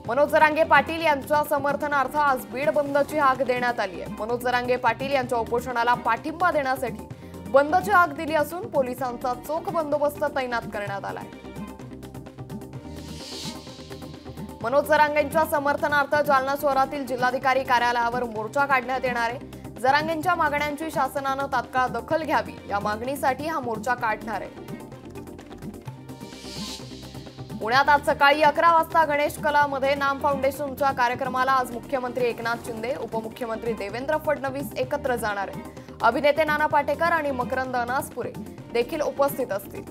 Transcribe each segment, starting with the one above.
मनोज जरांगे पाटील यांच्या समर्थनार्थ आज बीड बंदची हाक देण्यात आली आहे। मनोज जरांगे पाटील यांच्या उपोषणाला पाठिंबा देण्यासाठी बंदची हाक दिली असून पोलिसांचा चोख बंदोबस्त तैनात करण्यात आला आहे। मनोज जरांगेंच्या समर्थनार्थ जालना शहरातील जिल्हाधिकारी कार्यालयावर मोर्चा काढण्यात येणार आहे। जरांगेंच्या मागण्यांची शासनाने तात्काळ दखल घ्यावी या मागणीसाठी हा मोर्चा काढणार आहे। पुण्यात आज सकाळी 11 वाजता गणेश कलामध्ये नाम फाउंडेशनच्या कार्यक्रमाला आज मुख्यमंत्री एकनाथ शिंदे, उपमुख्यमंत्री देवेंद्र फडणवीस एकत्र जाणार आहेत। अभिनेते नाना पाटेकर आणि मकरंद अनासपुरे देखील उपस्थित असतील।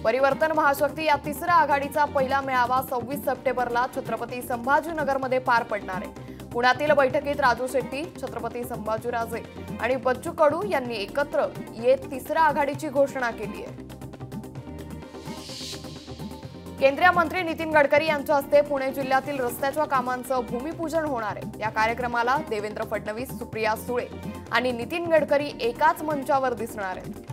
परिवर्तन महाशक्ती या तिसऱ्या आघाडीचा पहिला मेळावा 26 सप्टेंबरला छत्रपती संभाजीनगरमध्ये पार पडणार आहे। पुण्यातील बैठकीत राजू शेट्टी, छत्रपती संभाजीराजे आणि बच्चू कडू यांनी एकत्र येत तिसऱ्या आघाडीची घोषणा केली आहे। केंद्रीय मंत्री नितीन गडकरी यांच्या हस्ते पुणे जिल्ह्यातील रस्त्याच्या कामांचं भूमिपूजन होणार आहे। या कार्यक्रमाला देवेंद्र फडणवीस, सुप्रिया सुळे आणि नितीन गडकरी एकाच मंचावर दिसणार आहेत।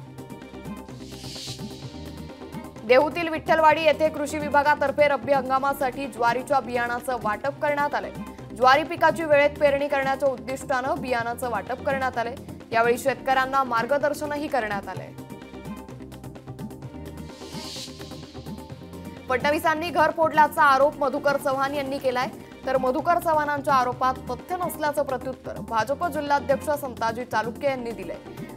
देहूतील विठ्ठलवाडी येथे कृषी विभागातर्फे रब्बी हंगामासाठी ज्वारीच्या बियाणाचं वाटप करण्यात आलंय। ज्वारी पिकाची वेळेत पेरणी करण्याच्या उद्दिष्टानं बियाणाचं वाटप करण्यात आलंय। यावेळी शेतकऱ्यांना मार्गदर्शनही करण्यात आलंय। फडणवीसांनी घर फोडल्याचा आरोप मधुकर चव्हाण यांनी केलाय, तर मधुकर चव्हाणांच्या आरोपात तथ्य नसल्याचं प्रत्युत्तर भाजप जिल्हाध्यक्ष संताजी चालुक्य यांनी दिलंय।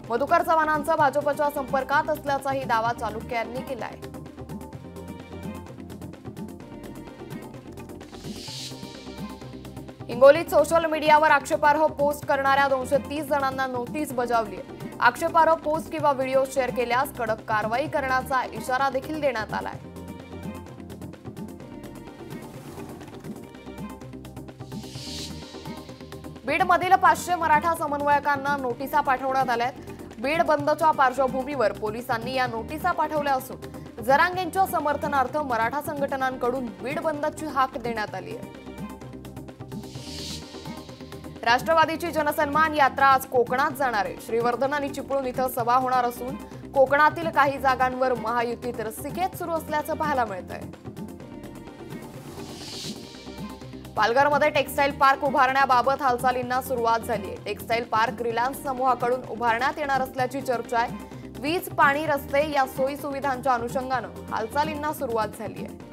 मधुकर चव्हाणांचा भाजपच्या संपर्कात असल्याचाही दावा चालुक्य यांनी केलाय। हिंगोलीत सोशल मीडियावर आक्षेपार्ह पोस्ट करणाऱ्या 230 जणांना नोटीस बजावली आहे। आक्षेपार्ह पोस्ट किंवा व्हिडिओ शेअर केल्यास कडक कारवाई करण्याचा इशारा देखील देण्यात आलाय। बीडमधील 500 मराठा समन्वयकांना नोटिसा पाठवण्यात आल्यात। बीड बंदच्या पार्श्वभूमीवर पोलिसांनी या नोटिसा पाठवल्या असून जरांगेंच्या समर्थनार्थ मराठा संघटनांकडून बीड बंदची हाक देण्यात आली आहे। राष्ट्रवादीची जनसन्मान यात्रा आज कोकणात जाणार आहे। श्रीवर्धन आणि चिपळूण इथं सभा होणार असून कोकणातील काही जागांवर महायुतीत रस्सीखेच सुरू असल्याचं पाहायला मिळतंय। पालघरमध्ये टेक्सटाईल पार्क उभारण्याबाबत हालचालींना सुरुवात झाली आहे। टेक्सटाईल पार्क रिलायन्स समूहाकडून उभारण्यात येणार असल्याची चर्चा आहे। वीज, पाणी, रस्ते या सोयी सुविधांच्या अनुषंगानं हालचालींना सुरुवात झाली आहे।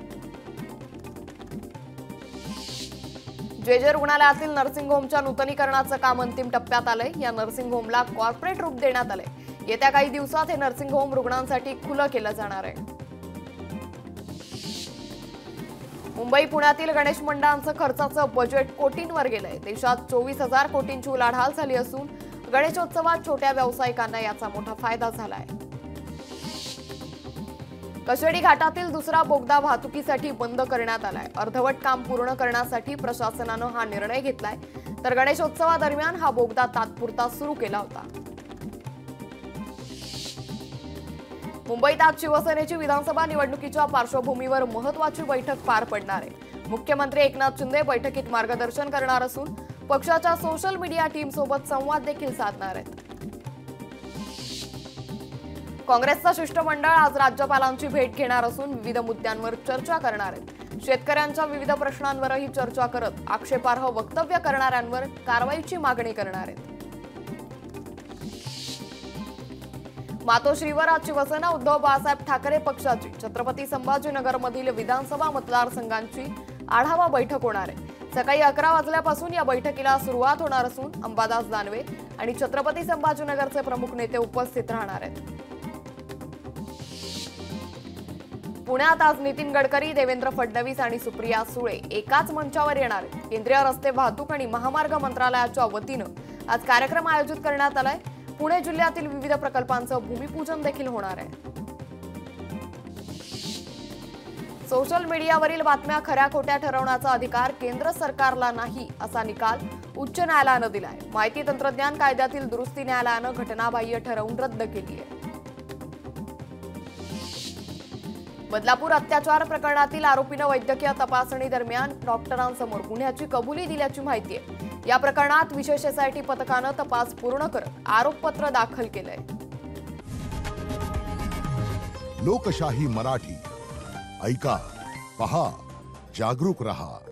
जे रुग्णालयातील नर्सिंग होमच्या नूतनीकरणाचं काम अंतिम टप्प्यात आलंय। या नर्सिंग होमला कॉर्पोरेट रूप देण्यात आलंय। येत्या काही दिवसात हे नर्सिंग होम रुग्णांसाठी खुलं केलं जाणार आहे। मुंबई पुण्यातील गणेश मंडळांचं खर्चाचं बजेट कोटींवर गेलंय। देशात 24,000 कोटींची उलाढाल झाली असून गणेशोत्सवात छोट्या व्यावसायिकांना याचा मोठा फायदा झालाय। कशेडी घाटातील दुसरा बोगदा वाहतुकीसाठी बंद करण्यात आलाय। अर्धवट काम पूर्ण करण्यासाठी प्रशासनानं हा निर्णय घेतलाय, तर गणेशोत्सवादरम्यान हा बोगदा तात्पुरता सुरू केला होता। मुंबईत आज शिवसेनेची विधानसभा निवडणुकीच्या पार्श्वभूमीवर महत्त्वाची बैठक पार पडणार आहे। मुख्यमंत्री एकनाथ शिंदे बैठकीत मार्गदर्शन करणार असून पक्षाच्या सोशल मीडिया टीम सोबत संवाद देखील साधणार आहेत। काँग्रेसचं शिष्टमंडळ आज राज्यपालांची भेट घेणार असून विविध मुद्द्यांवर चर्चा करणार आहेत। शेतकऱ्यांच्या विविध प्रश्नांवरही चर्चा करत आक्षेपार्ह वक्तव्य करणाऱ्यांवर कारवाईची मागणी करणार आहेत। मातोश्रीवर आज शिवसेना उद्धव बाळासाहेब ठाकरे पक्षाची छत्रपती संभाजीनगरमधील विधानसभा मतदारसंघांची आढावा बैठक होणार आहे। सकाळी 11 वाजल्यापासून या बैठकीला सुरुवात होणार असून अंबादास दानवे आणि छत्रपती संभाजीनगरचे प्रमुख नेते उपस्थित राहणार आहेत। पुण्यात आज नितीन गडकरी, देवेंद्र फडणवीस आणि सुप्रिया सुळे एकाच मंचावर येणार आहेत। केंद्रीय रस्ते वाहतूक आणि महामार्ग मंत्रालयाच्या वतीनं आज कार्यक्रम आयोजित करण्यात आलाय। पुणे जिल्ह्यातील विविध प्रकल्पांचं भूमिपूजन देखील होणार आहे। सोशल मीडियावरील बातम्या खऱ्या खोट्या ठरवण्याचा अधिकार केंद्र सरकारला नाही असा निकाल उच्च न्यायालयानं दिलाय। माहिती तंत्रज्ञान कायद्यातील दुरुस्ती न्यायालयानं घटनाबाह्य ठरवून रद्द केली आहे। बदलापूर अत्याचार प्रकरणातील आरोपीनं वैद्यकीय तपासणी दरम्यान डॉक्टरांसमोर गुन्ह्याची कबुली दिल्याची माहिती आहे। या प्रकरणात विशेष एसआयटी पथकानं तपास पूर्ण करत आरोपपत्र दाखल केलंय। लोकशाही मराठी ऐका, पहा, जागरूक रहा.